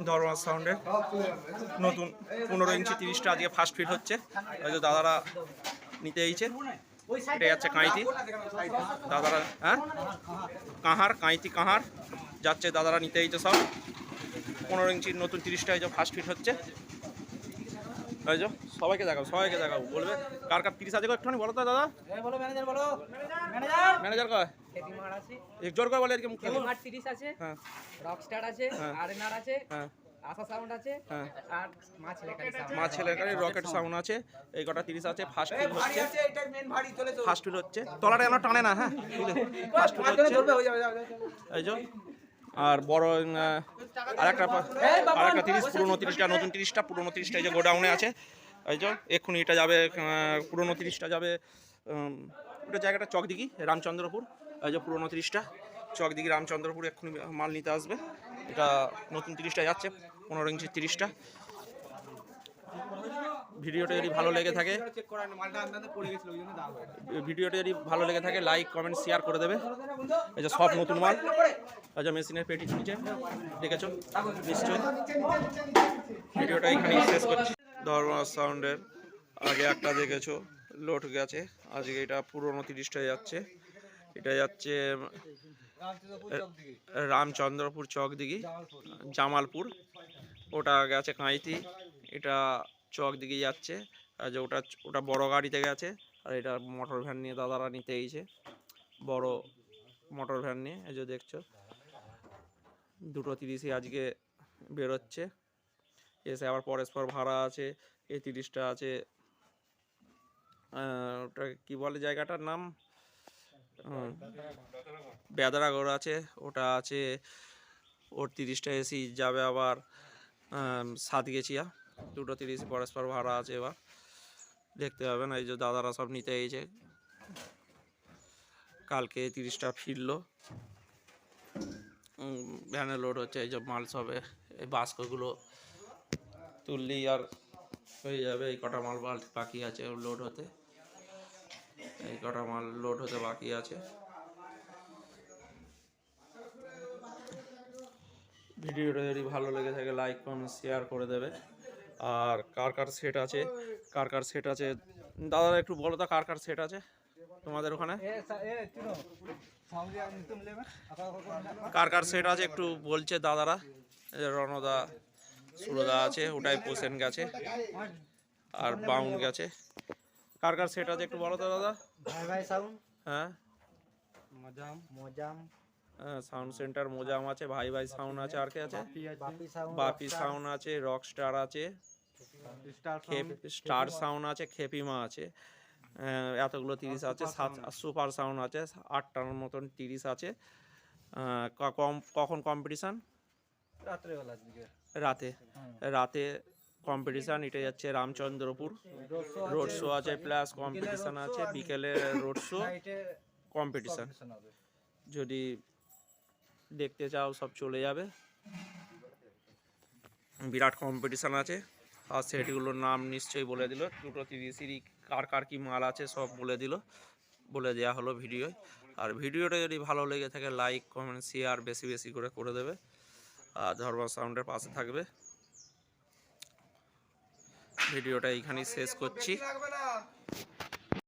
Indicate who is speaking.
Speaker 1: ধর্মা সাউন্ডের নতুন 15 ইঞ্চি 30টা আজকে ফার্স্ট ফিট হচ্ছে। ওই যে দাদারা নিতে এইছে, এটা যাচ্ছে কাঁইতি দাদারা, হ্যাঁ কাঁহার কাঁইতি কাঁহার যাচ্ছে দাদারা নিতে এইছে সব। 15 ইঞ্চির নতুন 30টা এই যে ফার্স্ট ফিট হচ্ছে। এই যে সবাইকে দেখাবো বলবে কার কার 30 আছে একটুখানি বলো তো দাদা।
Speaker 2: বলো ম্যানেজার, বলো
Speaker 1: ম্যানেজার কয়
Speaker 2: খেপিমার আছে,
Speaker 1: এক জোর করে বলে আজকে মুখ
Speaker 2: খেপিমার 30 আছে,
Speaker 1: হ্যাঁ
Speaker 2: রকস্টার আছে,
Speaker 1: হ্যাঁ।
Speaker 2: আরএনআর আছে,
Speaker 1: হ্যাঁ
Speaker 2: আশা সাউন্ড আছে,
Speaker 1: হ্যাঁ
Speaker 2: আর মা
Speaker 1: ছেলেকারি রকেট সাউন্ড আছে। এই কটা 30 আছে। ফার্স্ট ফিল
Speaker 2: ভারী
Speaker 1: হচ্ছে,
Speaker 2: আছে, এটা মেন ভারী, চলে চলো
Speaker 1: ফার্স্ট ফিল হচ্ছে। তলাটা এমন টানে না, হ্যাঁ ফার্স্ট ফিল হচ্ছে
Speaker 2: হয়ে যাবে
Speaker 1: এই যে। আর বড় আরেকটা 30 পুরনো 30টা নতুন 30টা পুরনো 30টা এই যে গোডাউনে আছে। এই যে এক্ষুনি এটা যাবে, পুরনো 30টা যাবে ওটা জায়গাটা চকদিঘি রামচন্দ্রপুর। এই যে পুরনো 30টা চকদিঘি রামচন্দ্রপুর এক্ষুনি মাল নিতে আসবে। এটা নতুন 30টা যাচ্ছে 15 ইঞ্চি 30টা। ভিডিওটা যদি ভালো লেগে থাকে লাইক কমেন্ট শেয়ার করে দেবে। এই যে সব নতুন মাল, এই যে মেশিনের পেটি নিচে দেখেছো নিশ্চয়ই। ভিডিওটা এখানেই শেষ করছি। ধর্মা সাউন্ডের আগে একটা দেখেছো লোড গেছে, আজকে এটা পুরনো 30টা যাচ্ছে। এটা যাচ্ছে রামচন্দ্রপুর চকদিঘি জামালপুর, ওটা গেছে কাঁইতি, এটা চকদিঘি যাচ্ছে। আর যে ওটা বড় গাড়িতে গেছে, আর এটা মোটর ভ্যান নিয়ে দাদারা নিতে এইছে, বড় মোটর ভ্যান নিয়ে। এই যে দেখছো দুটো 30ই আজকে বেরোচ্ছে। এসে আবার পরস্পর ভাড়া আছে, এই 30টা আছে। ওটা কি বলে জায়গাটার নাম, বেদারাগড় আছে, ওটা আছে। ওর 30টা এসি যাবে আবার সাতগেছিয়া। দুটো 30 পরস্পর ভাড়া আছে, এবার দেখতে হবে না। এই যে দাদারা সব নিতে এইছে, কালকে 30টা ফিরলো, ভ্যানে লোড হচ্ছে। এই যে মাল সবে এই বাস্কগুলো তুললেই আর হয়ে যাবে। এই কটা মাল বাকি আছে লোড হতে, এই কটা মাল লোড হতে বাকি আছে। ভিডিওটা যদি ভালো লেগে থাকে লাইক কমেন্ট শেয়ার করে দেবে। আর কার কার সেট আছে, দাদা একটু বলো তো কার কার সেট আছে তোমাদের ওখানে, কার কার সেট আছে একটু বলছে দাদারা। রণদা সুরদা আছে, ওটাই পোষেন গেছে, আর বাউন্ড গেছে। কার কার সেট আছে একটু বলো তো দাদা। হ্যাঁ সাউন্ড সেন্টার মোজাম আছে, ভাই সাউন্ড আছে, আর কে আছে, বাপি সাউন্ড আছে, রকস্টার আছে, স্টার সাউন্ড আছে, খেপিমা আছে। এতগুলো 30 আছে। সুপার সাউন্ড আছে 8টার মতন 30 আছে। কখন কম্পিটিশান? রাতে কম্পিটিশান। এটা যাচ্ছে রামচন্দ্রপুর, রোড শো আছে প্লাস কম্পিটিশান আছে। বিকেলে রোড শো কম্পিটিশান, যদি দেখতে চাও সব চলে যাবে। বিরাট কম্পিটিশান আছে। আর সেটগুলোর নাম নিশ্চয়ই বলে দিল, দুটো 30-ই কার কার কি মাল আছে সব বলে দেওয়া হলো ভিডিওয়। আর ভিডিওটা যদি ভালো লেগে থাকে লাইক কমেন্ট শেয়ার বেশি বেশি করে দেবে। আর ধর্মা সাউন্ডের পাশে থাকবে। ভিডিওটা এইখানেই শেষ করছি।